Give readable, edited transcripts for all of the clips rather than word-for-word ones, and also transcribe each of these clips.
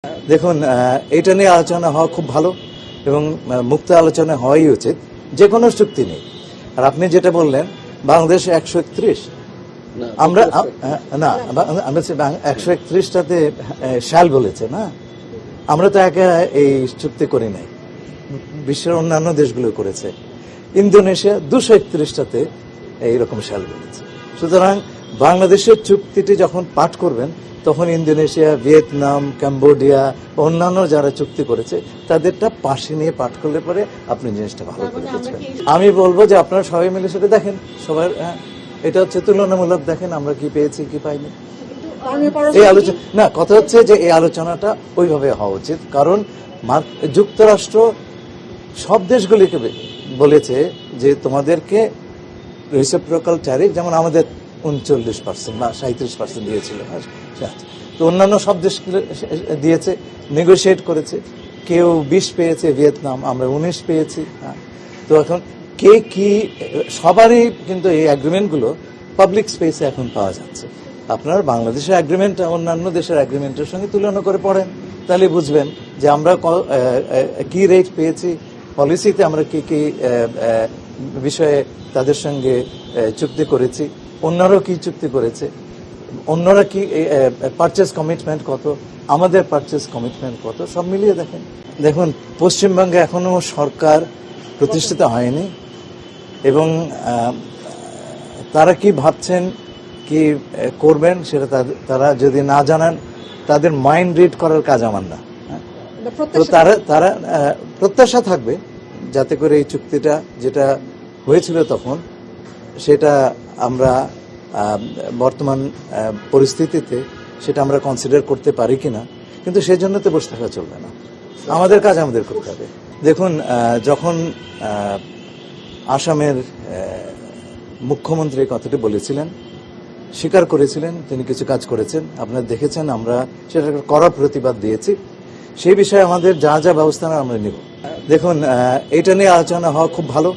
দেখুন, এটা নিয়ে আলোচনা হওয়া খুব ভালো এবং মুক্ত আলোচনা হওয়াই উচিত। যে কোনো চুক্তি নেই। আর আপনি যেটা বললেন বাংলাদেশ 131, আমরা না আমি 131টাতে শাল বলেছে না, আমরা তো একা এই চুক্তি করি নাই, বিশ্বের অন্যান্য দেশগুলো করেছে। ইন্দোনেশিয়া 231টাতে এইরকম শাল বলেছে। সুতরাং বাংলাদেশের চুক্তিটি যখন পাঠ করবেন তখন ইন্দোনেশিয়া, ভিয়েতনাম, কম্বোডিয়া, অন্যান্য যারা চুক্তি করেছে তাদেরটা পাশে নিয়ে পাঠ করলে পরে আপনি জিনিসটা ভালো করে বুঝবেন। আমি বলবো যে আপনারা সবাই মিলে সেটা দেখেন, সবার এটা হচ্ছে তুলনামূলক, দেখেন আমরা কি পেয়েছি কি পাইনি। এই আলোচনা না, কথা হচ্ছে যে এই আলোচনাটা ওইভাবে হওয়া উচিত, কারণ যুক্তরাষ্ট্র সব দেশগুলিকে বলেছে যে তোমাদেরকে রেসিপ্রোকাল ট্যারিফ, যেমন আমাদের 39% বা 37% দিয়েছিল, তো অন্যান্য সব দেশ দিয়েছে, নেগোশিয়েট করেছে। কেউ 20 পেয়েছে, ভিয়েতনাম, আমরা 19 পেয়েছি। তো এখন কে কি, সবারই কিন্তু এই অ্যাগ্রিমেন্টগুলো পাবলিক স্পেসে এখন পাওয়া যাচ্ছে। আপনার বাংলাদেশের অ্যাগ্রিমেন্ট অন্যান্য দেশের অ্যাগ্রিমেন্টের সঙ্গে তুলনা করে পড়েন, তাহলে বুঝবেন যে আমরা কি রেট পেয়েছি, পলিসিতে আমরা কি কি বিষয়ে তাদের সঙ্গে চুক্তি করেছি, অন্যরাও কি চুক্তি করেছে, অন্যরা কি পারচেজ কমিটমেন্ট কত, আমাদের পারচেজ কমিটমেন্ট কত, সব মিলিয়ে দেখেন। দেখুন, পশ্চিমবঙ্গে এখনো সরকার প্রতিষ্ঠিত হয়নি এবং তারা কি ভাবছেন, কি করবেন, সেটা তারা যদি না জানান, তাদের মাইন্ড রিড করার কাজ আমার না। তো তারা প্রত্যাশা থাকবে যাতে করে এই চুক্তিটা যেটা হয়েছিল তখন, সেটা আমরা বর্তমান পরিস্থিতিতে সেটা আমরা কনসিডার করতে পারি কিনা, কিন্তু সেই জন্য তো বসে থাকা চলবে না, আমাদের কাজ আমাদের করতে হবে। দেখুন, যখন আসামের মুখ্যমন্ত্রী কথাটি বলেছিলেন, স্বীকার করেছিলেন তিনি কিছু কাজ করেছেন, আপনারা দেখেছেন, আমরা সেটা কড়া প্রতিবাদ দিয়েছি। সেই বিষয়ে আমাদের যা যা ব্যবস্থা আমরা নিব। দেখুন, এটা নিয়ে আলোচনা হওয়া খুব ভালো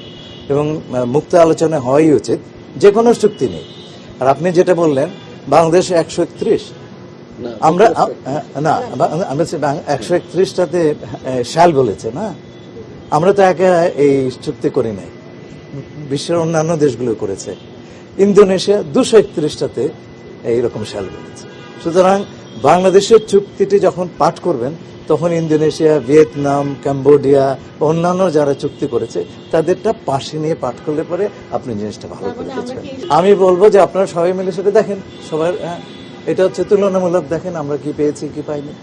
এবং মুক্ত আলোচনা হওয়াই উচিত। যে কোনো চুক্তি নেই। আর আপনি যেটা বললেন বাংলাদেশ 131, আমরা না আমি 131টাতে শাল বলেছে না, আমরা তো একা এই চুক্তি করি নাই, বিশ্বের অন্যান্য দেশগুলো করেছে। ইন্দোনেশিয়া 231টাতে এইরকম শাল বলেছে। সুতরাং বাংলাদেশের চুক্তিটি যখন পাঠ করবেন তখন ইন্দোনেশিয়া, ভিয়েতনাম, কম্বোডিয়া, অন্যান্য যারা চুক্তি করেছে তাদেরটা পাশে নিয়ে পাঠ করলে পরে আপনি জিনিসটা ভালো করে বুঝবেন। আমি বলবো যে আপনারা সবাই মিলে সেটা দেখেন, সবার এটা হচ্ছে তুলনামূলক, দেখেন আমরা কি পেয়েছি কি পাইনি।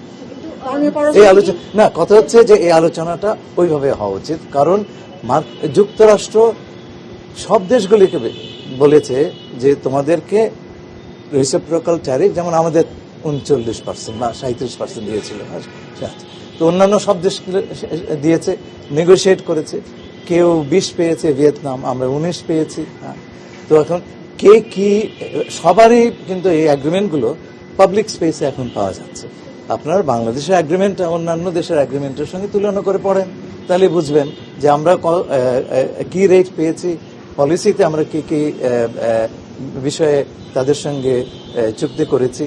এই আলোচনা না, কথা হচ্ছে যে এই আলোচনাটা ওইভাবে হওয়া উচিত, কারণ যুক্তরাষ্ট্র সব দেশগুলিকে বলেছে যে তোমাদেরকে রেসিপ্রোকাল ট্যারিফ, যেমন আমাদের 39% বা 37% দিয়েছিল, তো অন্যান্য সব দেশ দিয়েছে, নেগোশিয়েট করেছে। কেউ 20 পেয়েছে, ভিয়েতনাম, আমরা 19 পেয়েছি। তো এখন কে কি, সবারই কিন্তু এই অ্যাগ্রিমেন্টগুলো পাবলিক স্পেসে এখন পাওয়া যাচ্ছে। আপনার বাংলাদেশের অ্যাগ্রিমেন্ট অন্যান্য দেশের অ্যাগ্রিমেন্টের সঙ্গে তুলনা করে পড়েন, তাহলে বুঝবেন যে আমরা কি রেট পেয়েছি, পলিসিতে আমরা কি কি বিষয়ে তাদের সঙ্গে চুক্তি করেছি।